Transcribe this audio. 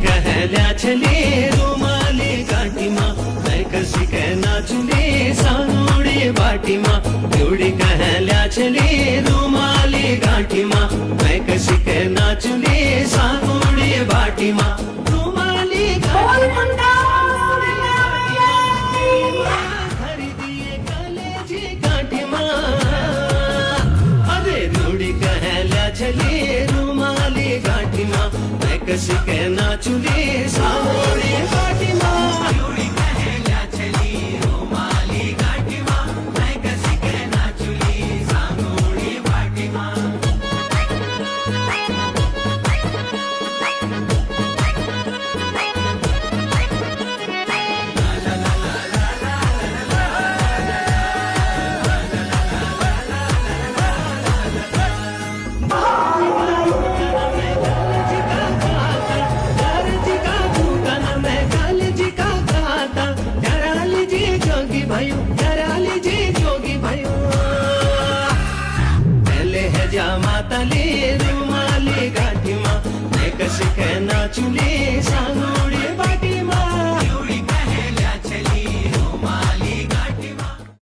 कहल्या छली रुमाली गाठीमा मैं कशी काय नाचुली सानुडी बाटीमा एवढी कहल्या छली रुमाली गाठीमा मैं कशी काय नाचुली सानुडी बाटीमा रुमाली गाठीमा खरीदिए कलेजी गाठीमा अरे रुडी कहल्या छली रुमाली गाठीमा मैं कशी काय नाचुली सानुडी बाटीमा रुडी कहल्या छली रुमाली गाठीमा मैं कशी काय नाचुली सानुडी बाटीमा माताली रुमाली गाठीमा मैं कशी काय नाचुली